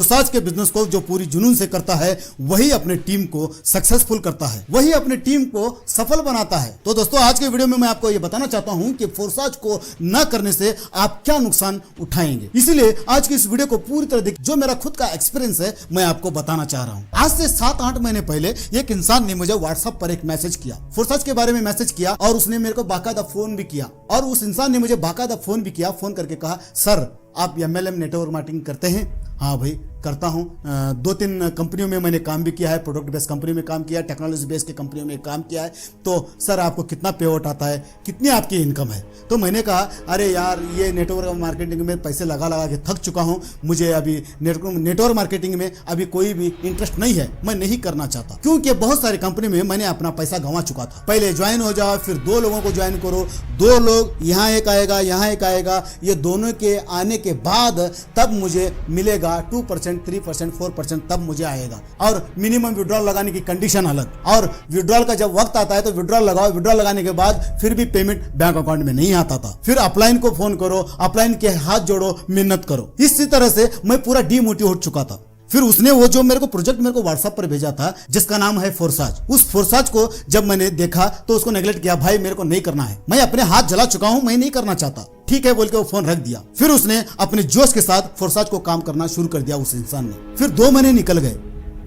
Forsage के business को जो पूरी जुनून से करता है वही अपने टीम को सक्सेसफुल करता है, वही अपने टीम को सफल बनाता है। तो दोस्तों आज के वीडियो में मैं आपको ये बताना चाहता हूं कि फोर्साज को न करने से आप क्या नुकसान उठाएंगे। इसीलिए आज की इस वीडियो को पूरी तरह देख, जो मेरा खुद का एक्सपीरियंस है मैं आपको बताना चाह रहा हूं। आज से 7-8 महीने पहले एक इंसान ने मुझे व्हाट्सएप पर एक मैसेज किया, फोर्साज के बारे में मैसेज किया और उसने मेरे को बाकायदा फोन भी किया। और उस इंसान ने मुझे बाकायदा फोन भी किया, फोन करके कहा सर आप MLM नेटवर्क मार्केटिंग करते हैं? हाँ भाई करता हूँ। 2-3 कंपनियों में मैंने काम भी किया है, प्रोडक्ट बेस्ड कंपनी में काम किया है, टेक्नोलॉजी बेस्ड की कंपनियों में काम किया है। तो सर आपको कितना पे आउट आता है, कितनी आपकी इनकम है? तो मैंने कहा अरे यार ये नेटवर्क मार्केटिंग में पैसे लगा लगा के थक चुका हूँ, मुझे अभी नेटवर्क मार्केटिंग में अभी कोई भी इंटरेस्ट नहीं है, मैं नहीं करना चाहता। क्योंकि बहुत सारी कंपनी में मैंने अपना पैसा गंवा चुका था। पहले ज्वाइन हो जाओ, फिर 2 लोगों को ज्वाइन करो, 2 लोग यहाँ एक आएगा यहाँ एक आएगा, ये दोनों के आने के बाद तब मुझे मिलेगा 2%, 3%, 4% तब मुझे आएगा। और मिनिमम विड्रॉल लगाने की कंडीशन अलग। और विड्रॉल का जब वक्त आता है तो विड्रॉल लगाओ, विड्रॉल लगाने के बाद फिर भी पेमेंट बैंक अकाउंट में नहीं आता था। फिर अपलाइन को फोन करो, अपलाइन के हाथ जोड़ो, मेहनत करो। इसी तरह से मैं पूरा डीमोटिवेट हो चुका था। फिर उसने वो जो मेरे को प्रोजेक्ट मेरे को व्हाट्सएप पर भेजा था जिसका नाम है फोर्साज, उस फोर्साज को जब मैंने देखा तो उसको नेगलेक्ट किया। भाई मेरे को नहीं करना है, मैं अपने हाथ जला चुका हूं, मैं नहीं करना चाहता। ठीक है बोल के वो फोन रख दिया। फिर उसने अपने जोश के साथ फोर्साज को काम करना शुरू कर दिया उस इंसान ने। फिर 2 महीने निकल गए।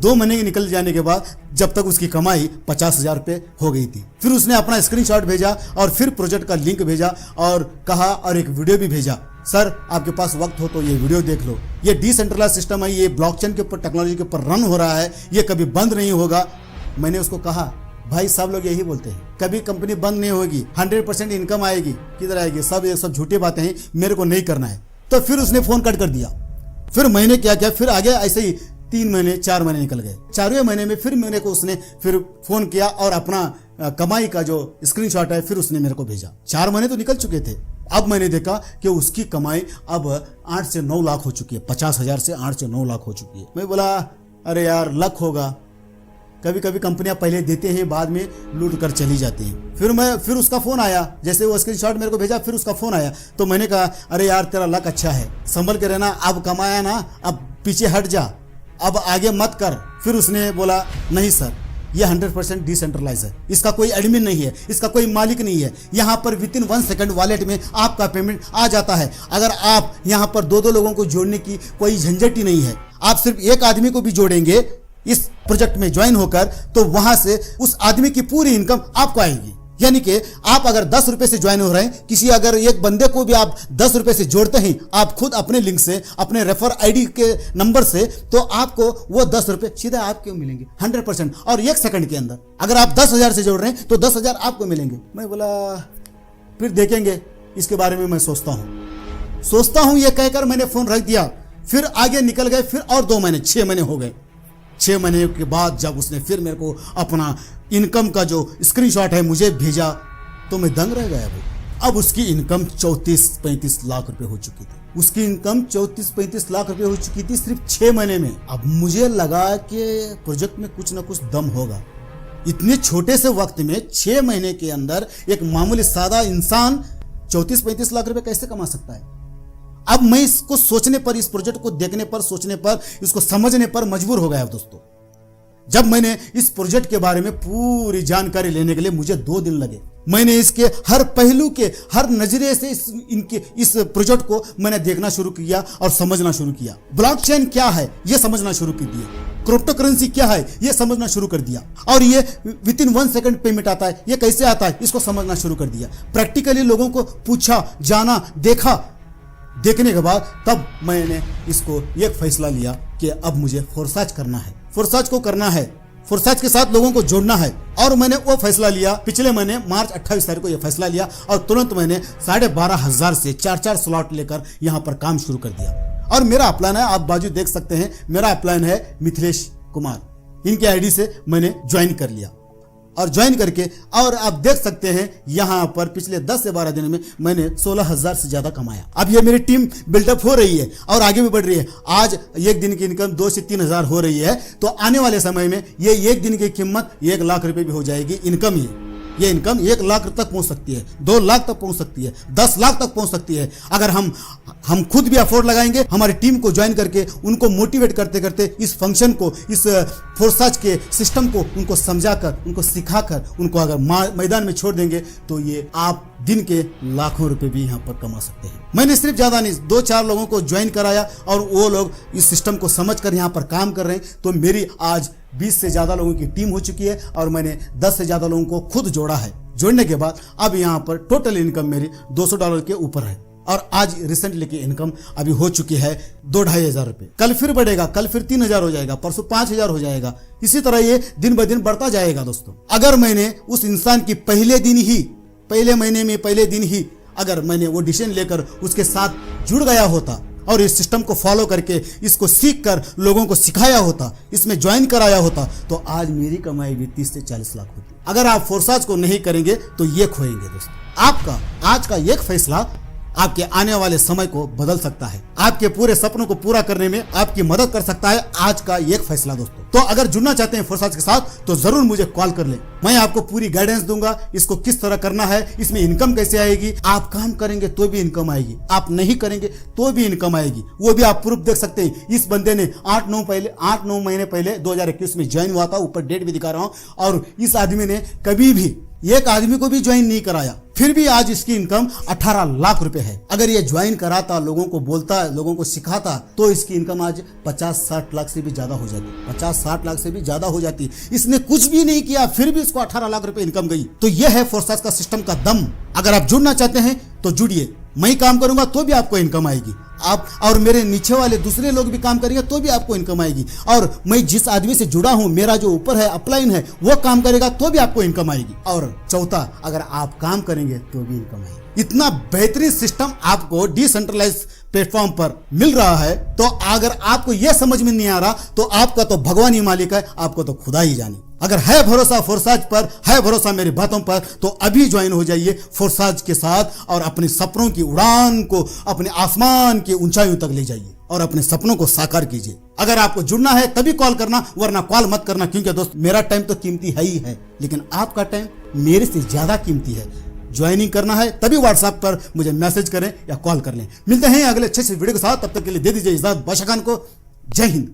2 महीने के निकल जाने के बाद जब तक उसकी कमाई 50,000 रुपए हो गई थी, फिर उसने अपना स्क्रीनशॉट भेजा और फिर प्रोजेक्ट का लिंक भेजा और कहा और एक वीडियो भी भेजा, सर आपके पास वक्त हो तो ये वीडियो देख लो। ये डिसेंट्रलाइज सिस्टम है, ये ब्लॉकचेन के ऊपर टेक्नोलॉजी के ऊपर रन हो रहा है, ये कभी बंद नहीं होगा। मैंने उसको कहा भाई सब लोग यही बोलते हैं, कभी कंपनी बंद नहीं होगी, 100% इनकम आएगी, किधर आएगी? ये सब झूठी बातें हैं, मेरे को नहीं करना है। तो फिर उसने फोन कट कर दिया। फिर मैंने क्या किया, फिर आगे ऐसे ही 3 महीने 4 महीने निकल गए। 4वें महीने में फिर मेरे को उसने फिर फोन किया और अपना कमाई का जो स्क्रीनशॉट है फिर उसने मेरे को भेजा। 4 महीने तो निकल चुके थे। अब मैंने देखा कि उसकी कमाई अब 8 से 9 लाख हो चुकी है, 50,000 से 8 से 9 लाख हो चुकी है। मैं बोला अरे यार लक होगा, कभी कभी कंपनियां पहले देते हैं बाद में लूट कर चली जाती हैं। फिर उसका फोन आया, जैसे वो स्क्रीनशॉट मेरे को भेजा फिर उसका फोन आया। तो मैंने कहा अरे यार तेरा लक अच्छा है, संभल के रहना, अब कमाया ना अब पीछे हट जा, अब आगे मत कर। फिर उसने बोला नहीं सर ये 100% डिसेंट्रलाइज है, इसका कोई एडमिन नहीं है, इसका कोई मालिक नहीं है, यहाँ पर विदिन 1 सेकंड वॉलेट में आपका पेमेंट आ जाता है। अगर आप यहाँ पर 2-2 लोगों को जोड़ने की कोई झंझट ही नहीं है, आप सिर्फ एक आदमी को भी जोड़ेंगे इस प्रोजेक्ट में ज्वाइन होकर तो वहां से उस आदमी की पूरी इनकम आपको आएगी। यानी कि आप अगर 10 रुपए से ज्वाइन हो रहे हैं, किसी अगर एक बंदे को भी आप 10 रुपए से जोड़ते हैं आप खुद अपने लिंक से, अपने रेफर आईडी के नंबर से, तो आपको वो 10 रुपए सीधा आपको मिलेंगे 100%। और 1 सेकंड के अंदर अगर आप 10,000 से जोड़ रहे हैं तो 10,000 आपको मिलेंगे। मैं बोला फिर देखेंगे, इसके बारे में मैं सोचता हूं ये कहकर मैंने फोन रख दिया। फिर आगे निकल गए, फिर और 2 महीने 6 महीने हो गए। 6 महीने के बाद जब उसने फिर मेरे को अपना इनकम का जो स्क्रीनशॉट है मुझे भेजा तो मैं दंग रह गया भाई। अब उसकी इनकम 34-35 लाख रुपए हो चुकी थी। उसकी इनकम 34-35 लाख रुपए हो चुकी थी सिर्फ 6 महीने में। अब मुझे लगा कि प्रोजेक्ट में कुछ ना कुछ दम होगा। इतने छोटे से वक्त में 6 महीने के अंदर एक मामूली सादा इंसान 34-35 लाख रुपए कैसे कमा सकता है? अब मैं इसको सोचने पर, इस प्रोजेक्ट को देखने पर, सोचने पर, इसको समझने पर मजबूर हो गया दोस्तों। जब मैंने इस प्रोजेक्ट के बारे में पूरी जानकारी लेने के लिए मुझे 2 दिन लगे। मैंने इसके हर पहलू के हर नजरिए से इस प्रोजेक्ट को मैंने देखना शुरू किया और समझना शुरू किया। ब्लॉकचेन क्या है ये समझना शुरू कर दिया, क्रिप्टो करेंसी क्या है ये समझना शुरू कर दिया, और ये विदिन 1 सेकंड पेमेंट आता है ये कैसे आता है इसको समझना शुरू कर दिया। प्रैक्टिकली लोगों को पूछा, जाना, देखा। देखने के बाद तब मैंने इसको एक फैसला लिया कि अब मुझे फोर्साज करना है, फोर्साज को करना है, फोर्साज के साथ लोगों को जोड़ना है। और मैंने वो फैसला लिया पिछले महीने मार्च 28 तारीख को ये फैसला लिया और तुरंत मैंने 12,500 से 4-4 स्लॉट लेकर यहाँ पर काम शुरू कर दिया। और मेरा अपलाइन है, आप बाजू देख सकते हैं, मेरा अपलाइन है मिथिलेश कुमार। इनके आईडी से मैंने ज्वाइन कर लिया और ज्वाइन करके और आप देख सकते हैं यहाँ पर पिछले 10 से 12 दिन में मैंने 16,000 से ज्यादा कमाया। अब ये मेरी टीम बिल्डअप हो रही है और आगे भी बढ़ रही है। आज एक दिन की इनकम 2 से 3,000 हो रही है, तो आने वाले समय में ये एक दिन की कीमत 1 लाख रुपए भी हो जाएगी इनकम ही। ये इनकम 1 लाख तक पहुंच सकती है, 2 लाख तक पहुंच सकती है, 10 लाख तक पहुंच सकती है। अगर हम खुद भी अफोर्ड लगाएंगे, हमारी टीम को ज्वाइन करके उनको मोटिवेट करते करते इस फंक्शन को, इस फोर्साज के सिस्टम को उनको समझाकर, उनको सिखाकर, उनको अगर मैदान में छोड़ देंगे तो ये आप दिन के लाखों रुपए भी यहाँ पर कमा सकते हैं। मैंने सिर्फ ज्यादा नहीं 2-4 लोगों को ज्वाइन कराया और वो लोग इस सिस्टम को समझकर यहाँ पर काम कर रहे हैं। तो मेरी आज 20 से ज्यादा लोगों की टीम हो चुकी है और मैंने 10 से ज्यादा लोगों को खुद जोड़ा है। जोड़ने के बाद अब यहाँ पर टोटल इनकम मेरी $200 के ऊपर है और आज रिसेंटली की इनकम अभी हो चुकी है 2-2.5 हजार रुपए। कल फिर बढ़ेगा, कल फिर 3,000 हो जाएगा, परसों 5,000 हो जाएगा। इसी तरह ये दिन ब दिन बढ़ता जाएगा दोस्तों। अगर मैंने उस इंसान की पहले महीने में पहले दिन ही अगर मैंने वो डिसीजन लेकर उसके साथ जुड़ गया होता और इस सिस्टम को फॉलो करके इसको सीख कर लोगों को सिखाया होता, इसमें ज्वाइन कराया होता, तो आज मेरी कमाई भी 30 से 40 लाख होती। अगर आप फोर्साज को नहीं करेंगे तो ये खोएंगे दोस्तों। आपका आज का एक फैसला आपके आने वाले समय को बदल सकता है, आपके पूरे सपनों को पूरा करने में आपकी मदद कर सकता है आज का एक फैसला दोस्तों। तो अगर जुड़ना चाहते हैं फोर्साज के साथ तो जरूर मुझे कॉल कर लें। मैं आपको पूरी गाइडेंस दूंगा, इसको किस तरह करना है, इसमें इनकम कैसे आएगी। आप काम करेंगे तो भी इनकम आएगी, आप नहीं करेंगे तो भी इनकम आएगी। वो भी आप प्रूफ देख सकते हैं। इस बंदे ने 8-9 महीने पहले 2021 में ज्वाइन हुआ था, ऊपर डेट भी दिखा रहा हूं, और इस आदमी ने कभी भी एक आदमी को भी ज्वाइन नहीं कराया, फिर भी आज इसकी इनकम 18 लाख रुपए है। अगर ये ज्वाइन कराता, लोगों को बोलता, लोगों को सिखाता, तो इसकी इनकम आज 50-60 लाख से भी ज्यादा हो जाती, 50-60 लाख से भी ज्यादा हो जाती। इसने कुछ भी नहीं किया, फिर भी इसको 18 लाख रुपए इनकम गई। तो यह है फोर्साज का सिस्टम का दम। अगर आप जुड़ना चाहते हैं तो जुड़िए, मैं काम करूंगा तो भी आपको इनकम आएगी, आप और मेरे नीचे वाले दूसरे लोग भी काम करेंगे तो भी आपको इनकम आएगी, और मैं जिस आदमी से जुड़ा हूं, मेरा जो ऊपर है अपलाइन है, वो काम करेगा तो भी आपको इनकम आएगी। और चौथा, अगर आप काम करेंगे तो भी इनकम आएगी। इतना बेहतरीन सिस्टम आपको डिसेंट्रलाइज प्लेटफॉर्म पर मिल रहा है, तो अगर आपको यह समझ में नहीं आ रहा तो आपका तो भगवान ही मालिक है, आपको तो खुदा ही जाने। अगर है भरोसा फोर्साज पर, है भरोसा मेरी बातों पर, तो अभी ज्वाइन हो जाइए फोर्साज के साथ और अपने सपनों की उड़ान को अपने आसमान की ऊंचाइयों तक ले जाइए और अपने सपनों को साकार कीजिए। अगर आपको जुड़ना है तभी कॉल करना, वरना कॉल मत करना, क्योंकि दोस्त मेरा टाइम तो कीमती है ही है, लेकिन आपका टाइम मेरे से ज्यादा कीमती है। ज्वाइनिंग करना है तभी व्हाट्सएप पर मुझे मैसेज करें या कॉल कर लें। मिलते हैं अगले अच्छे से वीडियो के साथ, तब तक के लिए दे दीजिए इजाजत। बादशाह खान को जय हिंद।